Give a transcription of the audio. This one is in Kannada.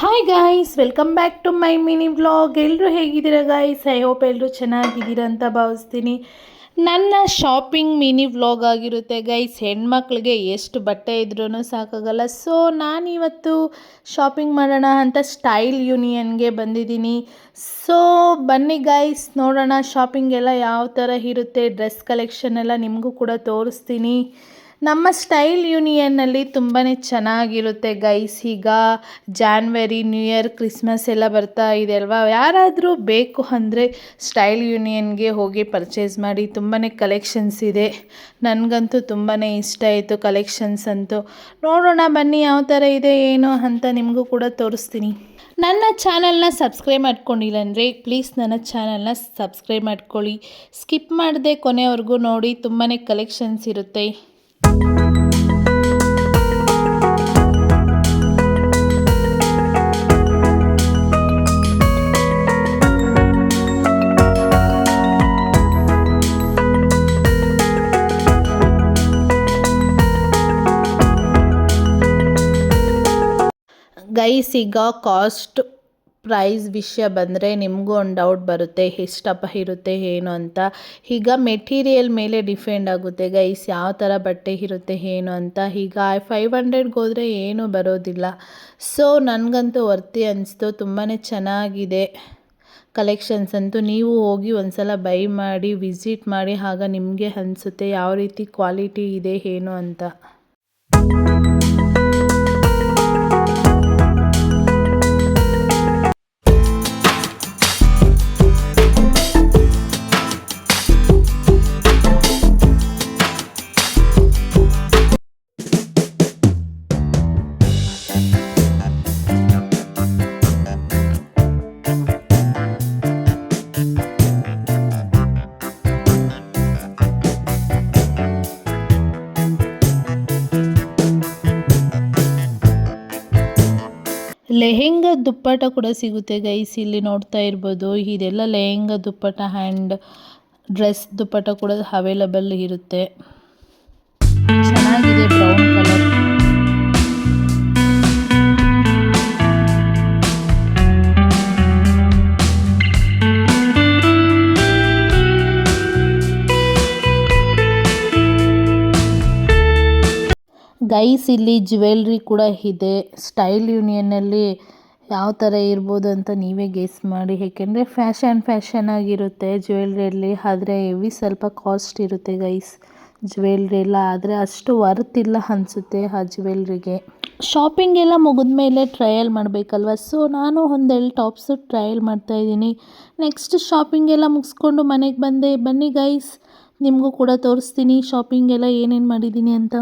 Hi guys, welcome back to my mini vlog. ಎಲ್ಲರೂ ಹೇಗಿದ್ದೀರಾ ಗಾಯ್ಸ್? ಐ ಹೋಪ್ ಎಲ್ಲರೂ ಚೆನ್ನಾಗಿದ್ದೀರಾ ಅಂತ ಭಾವಿಸ್ತೀನಿ. ನನ್ನ ಶಾಪಿಂಗ್ ಮಿನಿ ವ್ಲಾಗ್ ಆಗಿರುತ್ತೆ ಗೈಸ್. ಹೆಣ್ಮಕ್ಳಿಗೆ ಎಷ್ಟು ಬಟ್ಟೆ ಇದ್ರೂ ಸಾಕಾಗಲ್ಲ. ಸೊ ನಾನಿವತ್ತು ಶಾಪಿಂಗ್ ಮಾಡೋಣ ಅಂತ ಸ್ಟೈಲ್ ಯೂನಿಯನ್ಗೆ ಬಂದಿದ್ದೀನಿ. ಸೊ ಬನ್ನಿ ಗೈಸ್, ನೋಡೋಣ ಶಾಪಿಂಗ್ ಎಲ್ಲ ಯಾವ ಥರ ಇರುತ್ತೆ. ಡ್ರೆಸ್ ಕಲೆಕ್ಷನ್ ಎಲ್ಲ ನಿಮಗೂ ಕೂಡ ತೋರಿಸ್ತೀನಿ. ನಮ್ಮ ಸ್ಟೈಲ್ ಯೂನಿಯನ್ನಲ್ಲಿ ತುಂಬಾ ಚೆನ್ನಾಗಿರುತ್ತೆ ಗೈಸ್. ಈಗ ಜಾನ್ವರಿ, ನ್ಯೂ ಇಯರ್, ಕ್ರಿಸ್ಮಸ್ ಎಲ್ಲ ಬರ್ತಾ ಇದೆ ಅಲ್ವಾ. ಯಾರಾದರೂ ಬೇಕು ಅಂದರೆ ಸ್ಟೈಲ್ ಯೂನಿಯನ್ಗೆ ಹೋಗಿ ಪರ್ಚೇಸ್ ಮಾಡಿ. ತುಂಬಾ ಕಲೆಕ್ಷನ್ಸ್ ಇದೆ. ನನಗಂತೂ ತುಂಬಾ ಇಷ್ಟ ಆಯಿತು ಕಲೆಕ್ಷನ್ಸ್ ಅಂತೂ. ನೋಡೋಣ ಬನ್ನಿ ಯಾವ ಥರ ಇದೆ ಏನು ಅಂತ ನಿಮಗೂ ಕೂಡ ತೋರಿಸ್ತೀನಿ. ನನ್ನ ಚಾನಲ್ನ ಸಬ್ಸ್ಕ್ರೈಬ್ ಮಾಡ್ಕೊಂಡಿಲ್ಲ ಅಂದರೆ ಪ್ಲೀಸ್ ನನ್ನ ಚಾನಲ್ನ ಸಬ್ಸ್ಕ್ರೈಬ್ ಮಾಡ್ಕೊಳ್ಳಿ. ಸ್ಕಿಪ್ ಮಾಡದೆ ಕೊನೆವರೆಗೂ ನೋಡಿ. ತುಂಬಾ ಕಲೆಕ್ಷನ್ಸ್ ಇರುತ್ತೆ. ಗೈಸ್, ಈಗ ಕಾಸ್ಟ್ ಪ್ರೈಸ್ ವಿಷಯ ಬಂದರೆ ನಿಮಗೂ ಒಂದು ಡೌಟ್ ಬರುತ್ತೆ, ಎಷ್ಟಪ್ಪ ಇರುತ್ತೆ ಏನು ಅಂತ. ಈಗ ಮೆಟೀರಿಯಲ್ ಮೇಲೆ ಡಿಪೆಂಡ್ ಆಗುತ್ತೆ ಗೈಸ್, ಯಾವ ಥರ ಬಟ್ಟೆ ಇರುತ್ತೆ ಏನು ಅಂತ. ಈಗ 500ಗೆ ಹೋದರೆ ಏನೂ ಬರೋದಿಲ್ಲ. ಸೊ ನನಗಂತೂ ವರ್ತಿ ಅನಿಸ್ತು. ತುಂಬಾ ಚೆನ್ನಾಗಿದೆ ಕಲೆಕ್ಷನ್ಸ್ ಅಂತೂ. ನೀವು ಹೋಗಿ ಒಂದು ಸಲ ಬೈ ಮಾಡಿ, ವಿಸಿಟ್ ಮಾಡಿ, ಆಗ ನಿಮಗೆ ಅನಿಸುತ್ತೆ ಯಾವ ರೀತಿ ಕ್ವಾಲಿಟಿ ಇದೆ ಏನು ಅಂತ. ಲೆಹೆಂಗಾ ದುಪ್ಪಟ ಕೂಡ ಸಿಗುತ್ತೆ ಗೈಸ್. ಇಲ್ಲಿ ನೋಡ್ತಾ ಇರ್ಬೋದು, ಇದೆಲ್ಲ ಲೆಹೆಂಗಾ ದುಪ್ಪಟ ಹ್ಯಾಂಡ್ ಡ್ರೆಸ್ ದುಪ್ಪಟ ಕೂಡ ಅವೈಲಬಲ್ ಇರುತ್ತೆ. ಚೆನ್ನಾಗಿದೆ, ಬ್ರೌನ್ ಕಲರ್. ಗೈಸ್, ಇಲ್ಲಿ ಜ್ಯುವೆಲ್ರಿ ಕೂಡ ಇದೆ. ಸ್ಟೈಲ್ ಯೂನಿಯನ್ನಲ್ಲಿ ಯಾವ ಥರ ಇರ್ಬೋದು ಅಂತ ನೀವೇ ಗೆಸ್ ಮಾಡಿ. ಏಕೆಂದರೆ ಫ್ಯಾಷನ್ ಆಗಿರುತ್ತೆ ಜ್ಯುವೆಲ್ರಿಯಲ್ಲಿ. ಆದರೆ ಹೆವಿ ಸ್ವಲ್ಪ ಕಾಸ್ಟ್ ಇರುತ್ತೆ ಗೈಸ್ ಜ್ಯುವೆಲ್ರಿ ಎಲ್ಲ. ಆದರೆ ಅಷ್ಟು ವರ್ತ್ ಇಲ್ಲ ಅನಿಸುತ್ತೆ ಆ ಜ್ಯುವೆಲ್ರಿಗೆ. ಶಾಪಿಂಗ್ ಎಲ್ಲ ಮುಗಿದ ಮೇಲೆ ಟ್ರಯಲ್ ಮಾಡಬೇಕಲ್ವ. ಸೊ ನಾನು ಒಂದೆರಡು ಟಾಪ್ಸು ಟ್ರಯಲ್ ಮಾಡ್ತಾಯಿದ್ದೀನಿ. ನೆಕ್ಸ್ಟ್ ಶಾಪಿಂಗ್ ಎಲ್ಲ ಮುಗಿಸ್ಕೊಂಡು ಮನೆಗೆ ಬಂದೆ. ಬನ್ನಿ ಗೈಸ್, ನಿಮಗೂ ಕೂಡ ತೋರಿಸ್ತೀನಿ ಶಾಪಿಂಗ್ ಎಲ್ಲ ಏನೇನು ಮಾಡಿದ್ದೀನಿ ಅಂತ.